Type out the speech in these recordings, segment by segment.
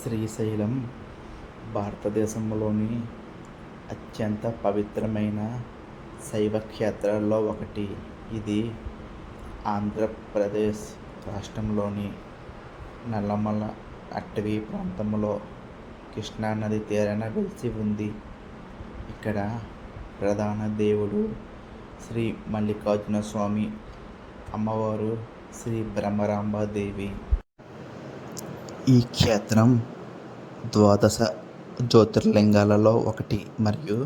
శ్రీశైలం భారతదేశంలోని అత్యంత పవిత్రమైన శైవ క్షేత్రాల్లో ఒకటి. ఇది ఆంధ్రప్రదేశ్ రాష్ట్రంలోని నల్లమల అటవీ ప్రాంతంలో కృష్ణానది తీరాన వెలిసి ఉంది. ఇక్కడ ప్రధాన దేవుడు శ్రీ మల్లికార్జున స్వామి, అమ్మవారు శ్రీ భ్రమరాంబాదేవి. ఈ క్షేత్రం ద్వాదశ జ్యోతిర్లింగాలలో ఒకటి మరియు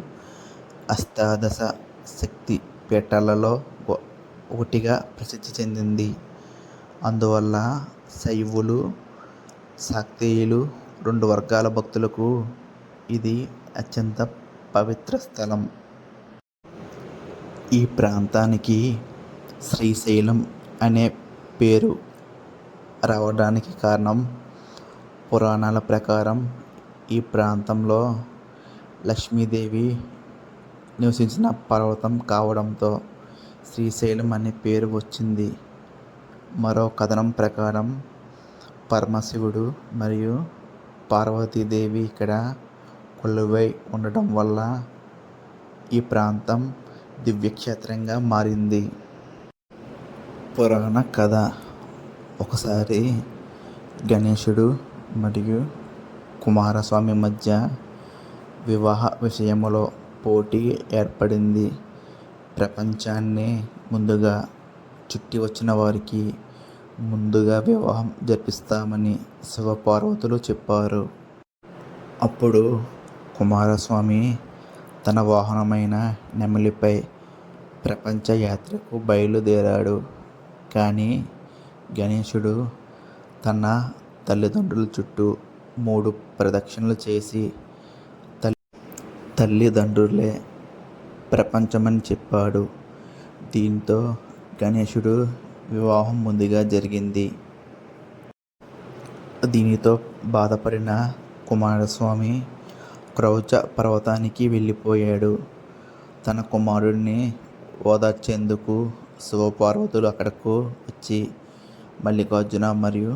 అష్టాదశ శక్తి పీఠాలలో ఒకటిగా ప్రసిద్ధి చెందింది. అందువల్ల శైవులు, శాక్తేయులు రెండు వర్గాల భక్తులకు ఇది అత్యంత పవిత్ర స్థలం. ఈ ప్రాంతానికి శ్రీశైలం అనే పేరు రావడానికి కారణం, పురాణాల ప్రకారం ఈ ప్రాంతంలో లక్ష్మీదేవి నివసించిన పర్వతం కావడంతో శ్రీశైలం అనే పేరు వచ్చింది. మరో కథనం ప్రకారం పరమశివుడు మరియు పార్వతీదేవి ఇక్కడ కొలువై ఉండటం వల్ల ఈ ప్రాంతం దివ్యక్షేత్రంగా మారింది. పురాణ కథ. ఒకసారి గణేశుడు మరియు కుమారస్వామి మధ్య వివాహ విషయంలో పోటీ ఏర్పడింది. ప్రపంచాన్ని ముందుగా చుట్టి వచ్చిన వారికి ముందుగా వివాహం జరిపిస్తామని శివపార్వతులు చెప్పారు. అప్పుడు కుమారస్వామి తన వాహనమైన నెమలిపై ప్రపంచ యాత్రకు బయలుదేరాడు. కానీ గణేశుడు తన తల్లిదండ్రుల చుట్టూ 3 ప్రదక్షిణలు చేసి తల్లిదండ్రులే ప్రపంచమని చెప్పాడు. దీంతో గణేశుడు వివాహం ముందుగా జరిగింది. దీనితో బాధపడిన కుమారస్వామి క్రౌంచ పర్వతానికి వెళ్ళిపోయాడు. తన కుమారుడిని ఓదార్చేందుకు శివపార్వతులు అక్కడకు వచ్చి మల్లికార్జున మరియు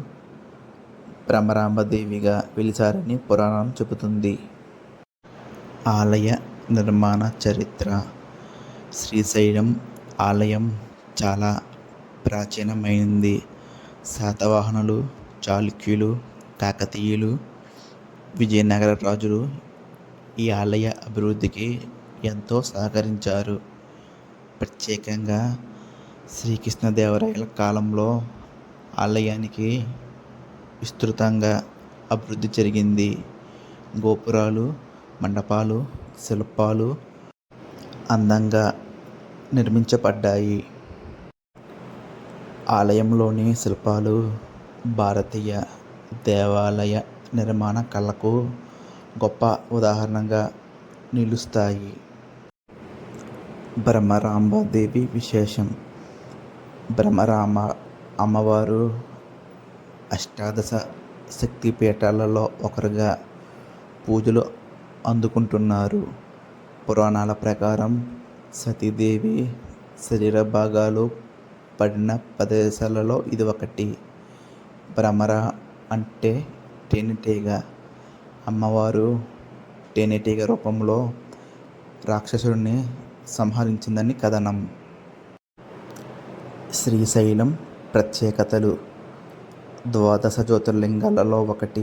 భ్రమరాంబదేవిగా వెలిశారని పురాణం చెబుతుంది. ఆలయ నిర్మాణ చరిత్ర. శ్రీశైలం ఆలయం చాలా ప్రాచీనమైనది. శాతవాహనులు, చాళుక్యులు, కాకతీయులు, విజయనగర రాజులు ఈ ఆలయ అభివృద్ధికి ఎంతో సహకరించారు. ప్రత్యేకంగా శ్రీకృష్ణదేవరాయల కాలంలో ఆలయానికి విస్తృతంగా అభివృద్ధి జరిగింది. గోపురాలు, మండపాలు, శిల్పాలు అందంగా నిర్మించబడ్డాయి. ఆలయంలోని శిల్పాలు భారతీయ దేవాలయ నిర్మాణ కళకు గొప్ప ఉదాహరణగా నిలుస్తాయి. భ్రమరాంబాదేవి విశేషం. భ్రమరాంబ అమ్మవారు అష్టాదశ శక్తి పీఠాలలో ఒకరుగా పూజలు అందుకుంటున్నారు. పురాణాల ప్రకారం సతీదేవి శరీర భాగాలు పడిన ప్రదేశాలలో ఇది ఒకటి. భ్రమర అంటే తేనెటీగ. అమ్మవారు తేనెటీగ రూపంలో రాక్షసుడిని సంహరించిందని కథనం. శ్రీశైలం ప్రత్యేకతలు. ద్వాదశ జ్యోతిర్లింగాలలో ఒకటి,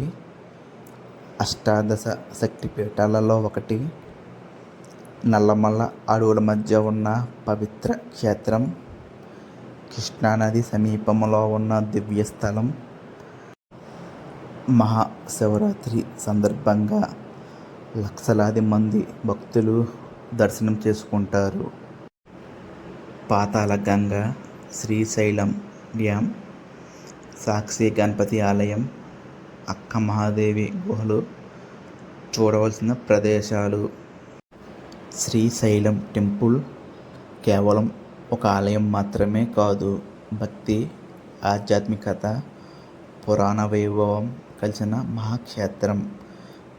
అష్టాదశ శక్తి పీఠాలలో ఒకటి, నల్లమల అడవుల మధ్య ఉన్న పవిత్ర క్షేత్రం, కృష్ణానది సమీపంలో ఉన్న దివ్య స్థలం, మహాశివరాత్రి సందర్భంగా లక్షలాది మంది భక్తులు దర్శనం చేసుకుంటారు. పాతాళ గంగ, శ్రీశైలం డ్యామ్, సాక్షి గణపతి ఆలయం, అక్క మహాదేవి గుహలు చూడవలసిన ప్రదేశాలు. శ్రీశైలం టెంపుల్ కేవలం ఒక ఆలయం మాత్రమే కాదు, భక్తి, ఆధ్యాత్మికత, పురాణ వైభవం కలిసిన మహాక్షేత్రం.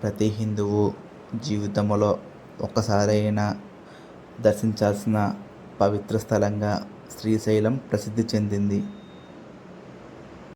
ప్రతి హిందువు జీవితంలో ఒక్కసారైనా దర్శించాల్సిన పవిత్ర స్థలంగా శ్రీశైలం ప్రసిద్ధి చెందింది.